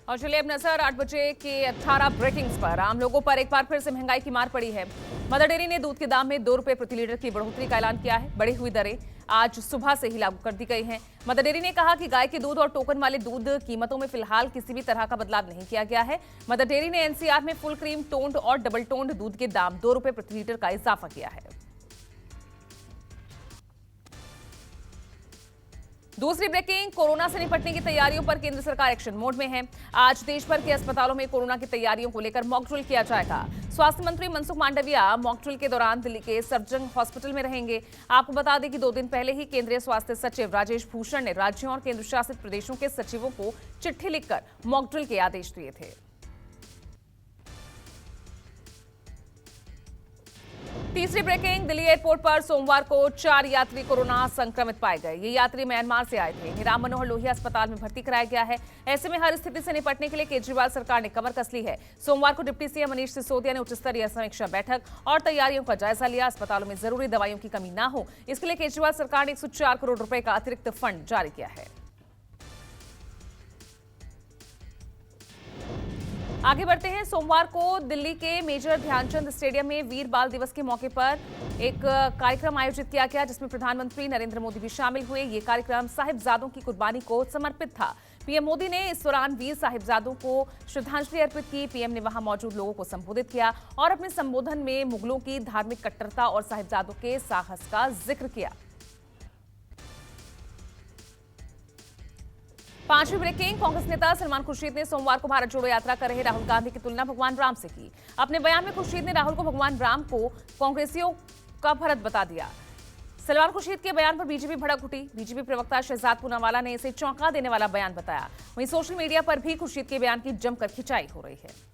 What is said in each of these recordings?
और चलिए अब नजर 8 बजे के 18 ब्रेकिंग्स पर। आम लोगों पर एक बार फिर से महंगाई की मार पड़ी है। मदर डेयरी ने दूध के दाम में 2 रुपए प्रति लीटर की बढ़ोतरी का ऐलान किया है। बढ़ी हुई दरें आज सुबह से ही लागू कर दी गई हैं। मदर डेयरी ने कहा कि गाय के दूध और टोकन वाले दूध कीमतों में फिलहाल किसी भी तरह का बदलाव नहीं किया गया है। मदर डेयरी ने एनसीआर में फुल क्रीम, टोन्ड और डबल टोन्ड दूध के दाम 2 रुपए प्रति लीटर का इजाफा किया है। दूसरी ब्रेकिंग, कोरोना से निपटने की तैयारियों पर केंद्र सरकार एक्शन मोड में है। आज देश भर के अस्पतालों में कोरोना की तैयारियों को लेकर मॉक ड्रिल किया जाएगा। स्वास्थ्य मंत्री मनसुख मांडविया मॉक ड्रिल के दौरान दिल्ली के सफदरजंग हॉस्पिटल में रहेंगे। आपको बता दें कि 2 दिन पहले ही केंद्रीय स्वास्थ्य सचिव राजेश भूषण ने राज्यों और केंद्र शासित प्रदेशों के सचिवों को चिट्ठी लिखकर मॉक ड्रिल के आदेश दिए थे। तीसरी ब्रेकिंग, दिल्ली एयरपोर्ट पर सोमवार को 4 यात्री कोरोना संक्रमित पाए गए। ये यात्री म्यांमार से आए थे। राम मनोहर लोहिया अस्पताल में भर्ती कराया गया है। ऐसे में हर स्थिति से निपटने के लिए केजरीवाल सरकार ने कमर कस ली है। सोमवार को डिप्टी सीएम मनीष सिसोदिया ने उच्च स्तरीय समीक्षा बैठक और तैयारियों का जायजा लिया। अस्पतालों में जरूरी दवाइयों की कमी न हो, इसके लिए केजरीवाल सरकार ने 104 करोड़ रुपए का अतिरिक्त फंड जारी किया है। आगे बढ़ते हैं। सोमवार को दिल्ली के मेजर ध्यानचंद स्टेडियम में वीर बाल दिवस के मौके पर एक कार्यक्रम आयोजित किया गया, जिसमें प्रधानमंत्री नरेंद्र मोदी भी शामिल हुए। ये कार्यक्रम साहिबजादों की कुर्बानी को समर्पित था। पीएम मोदी ने इस दौरान वीर साहिबजादों को श्रद्धांजलि अर्पित की। पीएम ने वहां मौजूद लोगों को संबोधित किया और अपने संबोधन में मुगलों की धार्मिक कट्टरता और साहिबजादों के साहस का जिक्र किया। पांचवी ब्रेकिंग, कांग्रेस नेता सलमान खुर्शीद ने सोमवार को भारत जोड़ो यात्रा कर रहे राहुल गांधी की तुलना भगवान राम से की। अपने बयान में खुर्शीद ने राहुल को भगवान राम को कांग्रेसियों का भरत बता दिया। सलमान खुर्शीद के बयान पर बीजेपी भड़क उठी। बीजेपी प्रवक्ता शहजाद पूनावाला ने इसे चौंका देने वाला बयान बताया। वहीं सोशल मीडिया पर भी खुर्शीद के बयान की जमकर खिंचाई हो रही है।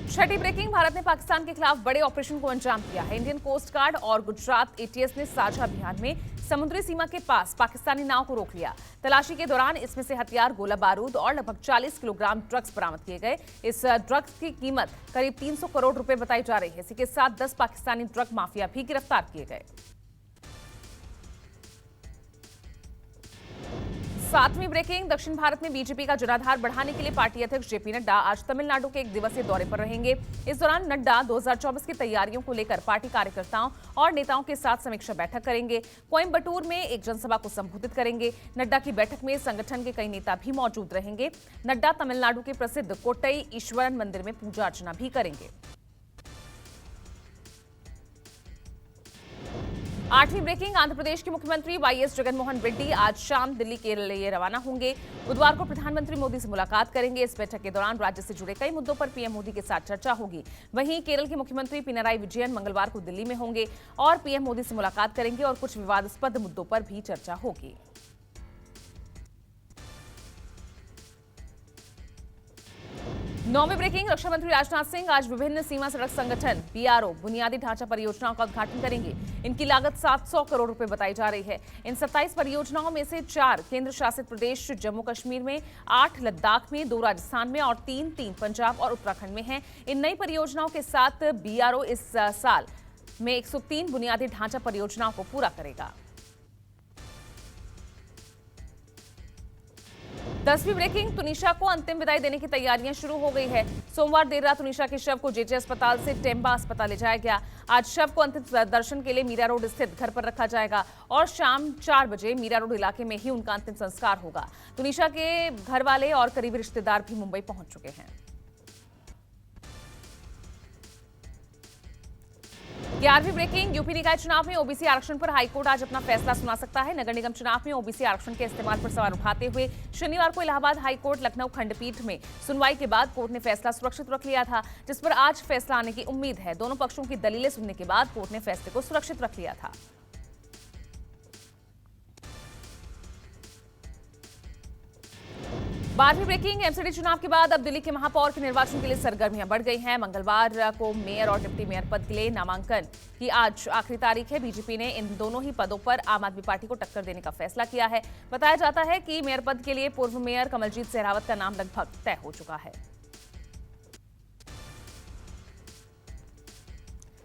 छठी ब्रेकिंग, भारत ने पाकिस्तान के खिलाफ बड़े ऑपरेशन को अंजाम दिया है। इंडियन कोस्ट गार्ड और गुजरात एटीएस ने साझा अभियान में समुद्री सीमा के पास पाकिस्तानी नाव को रोक लिया। तलाशी के दौरान इसमें से हथियार, गोला बारूद और लगभग 40 किलोग्राम ड्रग्स बरामद किए गए। इस ड्रग्स की कीमत करीब 300 करोड़ रुपए बताई जा रही है। इसी के साथ 10 पाकिस्तानी ड्रग माफिया भी गिरफ्तार किए गए। सातवीं ब्रेकिंग, दक्षिण भारत में बीजेपी का जनाधार बढ़ाने के लिए पार्टी अध्यक्ष जेपी नड्डा आज तमिलनाडु के 1 दिवसीय दौरे पर रहेंगे। इस दौरान नड्डा 2024 की तैयारियों को लेकर पार्टी कार्यकर्ताओं और नेताओं के साथ समीक्षा बैठक करेंगे। कोयम्बटूर में एक जनसभा को संबोधित करेंगे। नड्डा की बैठक में संगठन के कई नेता भी मौजूद रहेंगे। नड्डा तमिलनाडु के प्रसिद्ध कोट्टई ईश्वरन मंदिर में पूजा अर्चना भी करेंगे। आठवीं ब्रेकिंग, आंध्र प्रदेश के मुख्यमंत्री वाईएस जगनमोहन रेड्डी आज शाम दिल्ली के लिए रवाना होंगे। बुधवार को प्रधानमंत्री मोदी से मुलाकात करेंगे। इस बैठक के दौरान राज्य से जुड़े कई मुद्दों पर पीएम मोदी के साथ चर्चा होगी। वहीं केरल के मुख्यमंत्री पिनराई विजयन मंगलवार को दिल्ली में होंगे और पीएम मोदी से मुलाकात करेंगे और कुछ विवादास्पद मुद्दों पर भी चर्चा होगी। नौवीं ब्रेकिंग, रक्षा मंत्री राजनाथ सिंह आज विभिन्न सीमा सड़क संगठन बीआरओ बुनियादी ढांचा परियोजनाओं का उद्घाटन करेंगे। इनकी लागत 700 करोड़ रुपए बताई जा रही है। इन 27 परियोजनाओं में से 4 केंद्र शासित प्रदेश जम्मू कश्मीर में, 8 लद्दाख में, 2 राजस्थान में और 3 पंजाब और उत्तराखंड में हैं। इन नई परियोजनाओं के साथ बीआरओ इस साल में 103 बुनियादी ढांचा परियोजनाओं को पूरा करेगा। 10वीं ब्रेकिंग, तुनिशा को अंतिम विदाई देने की तैयारियां शुरू हो गई है। सोमवार देर रात तुनिशा के शव को जेजे अस्पताल से टेम्बा अस्पताल ले जाया गया। आज शव को अंतिम दर्शन के लिए मीरा रोड स्थित घर पर रखा जाएगा और शाम 4 बजे मीरा रोड इलाके में ही उनका अंतिम संस्कार होगा। तुनिशा के घर वाले और करीबी रिश्तेदार भी मुंबई पहुंच चुके हैं। 11वीं ब्रेकिंग, यूपी निकाय चुनाव में ओबीसी आरक्षण पर हाईकोर्ट आज अपना फैसला सुना सकता है। नगर निगम चुनाव में ओबीसी आरक्षण के इस्तेमाल पर सवाल उठाते हुए शनिवार को इलाहाबाद हाईकोर्ट लखनऊ खंडपीठ में सुनवाई के बाद कोर्ट ने फैसला सुरक्षित रख लिया था, जिस पर आज फैसला आने की उम्मीद है। दोनों पक्षों की दलीलें सुनने के बाद कोर्ट ने फैसले को सुरक्षित रख लिया था। 12वीं ब्रेकिंग, एमसीडी चुनाव के बाद अब दिल्ली के महापौर के निर्वाचन के लिए सरगर्मियां बढ़ गई हैं। मंगलवार को मेयर और डिप्टी मेयर पद के लिए नामांकन की आज आखिरी तारीख है। बीजेपी ने इन दोनों ही पदों पर आम आदमी पार्टी को टक्कर देने का फैसला किया है। बताया जाता है कि मेयर पद के लिए पूर्व मेयर कमलजीत सहरावत का नाम लगभग तय हो चुका है।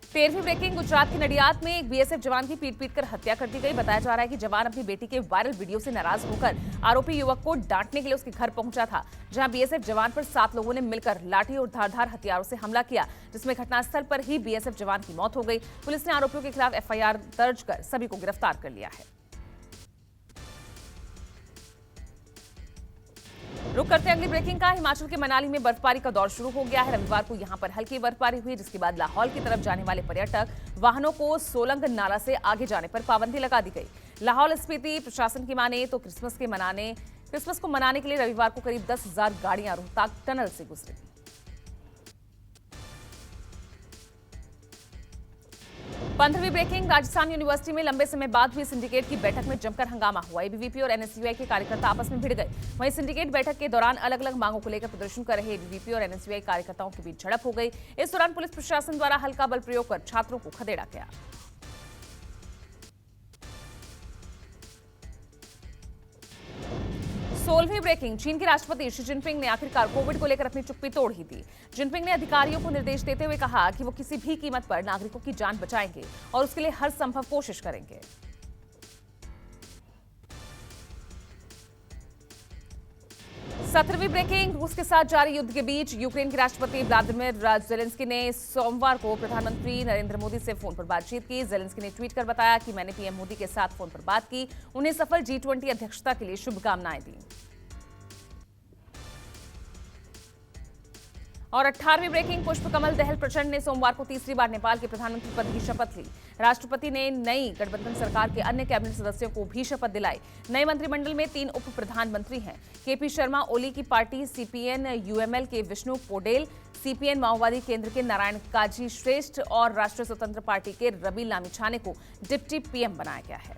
13वीं ब्रेकिंग गुजरात के नडियाद में एक बीएसएफ जवान की पीट कर हत्या कर दी गई। बताया जा रहा है कि जवान अपनी बेटी के वायरल वीडियो से नाराज होकर आरोपी युवक को डांटने के लिए उसके घर पहुंचा था, जहां बीएसएफ जवान पर 7 लोगों ने मिलकर लाठी और धारदार हथियारों से हमला किया, जिसमें घटनास्थल पर ही बीएसएफ जवान की मौत हो गई। पुलिस ने आरोपियों के खिलाफ एफआईआर दर्ज कर सभी को गिरफ्तार कर लिया है। रुक करते अगली ब्रेकिंग का। हिमाचल के मनाली में बर्फबारी का दौर शुरू हो गया है। रविवार को यहां पर हल्की बर्फबारी हुई, जिसके बाद लाहौल की तरफ जाने वाले पर्यटक वाहनों को सोलंग नाला से आगे जाने पर पाबंदी लगा दी गई। लाहौल स्पीति प्रशासन की माने तो क्रिसमस को मनाने के लिए रविवार को करीब 10,000 गाड़ियां रोहतांग टनल से गुजरी। 15वीं ब्रेकिंग। राजस्थान यूनिवर्सिटी में लंबे समय बाद हुई सिंडिकेट की बैठक में जमकर हंगामा हुआ। एबीवीपी और एनएसयूआई के कार्यकर्ता आपस में भिड़ गए। वहीं सिंडिकेट बैठक के दौरान अलग अलग मांगों को लेकर प्रदर्शन कर रहे एबीवीपी और एनएसयूआई कार्यकर्ताओं के बीच झड़प हो गई। इस दौरान पुलिस प्रशासन द्वारा हल्का बल प्रयोग कर छात्रों को खदेड़ा गया। 16वीं ब्रेकिंग। चीन के राष्ट्रपति शी जिनपिंग ने आखिरकार कोविड को लेकर अपनी चुप्पी तोड़ ही दी। जिनपिंग ने अधिकारियों को निर्देश देते हुए कहा कि वो किसी भी कीमत पर नागरिकों की जान बचाएंगे और उसके लिए हर संभव कोशिश करेंगे। 17वीं ब्रेकिंग। रूस के साथ जारी युद्ध के बीच यूक्रेन के राष्ट्रपति व्लादिमीर जेलेंस्की ने सोमवार को प्रधानमंत्री नरेंद्र मोदी से फोन पर बातचीत की। जेलेंस्की ने ट्वीट कर बताया कि मैंने पीएम मोदी के साथ फोन पर बात की, उन्हें सफल G20 अध्यक्षता के लिए शुभकामनाएं दी। और 18वीं ब्रेकिंग। पुष्पकमल दहल प्रचंड ने सोमवार को तीसरी बार नेपाल के प्रधानमंत्री पद की शपथ ली। राष्ट्रपति ने नई गठबंधन सरकार के अन्य कैबिनेट सदस्यों को भी शपथ दिलाई। नए मंत्रिमंडल में 3 उप प्रधानमंत्री हैं। केपी शर्मा ओली की पार्टी सीपीएन यूएमएल के विष्णु पोडेल, सीपीएन माओवादी केंद्र के नारायण काजी श्रेष्ठ और राष्ट्रीय स्वतंत्र पार्टी के रवि लामिछाने को डिप्टी पीएम बनाया गया है।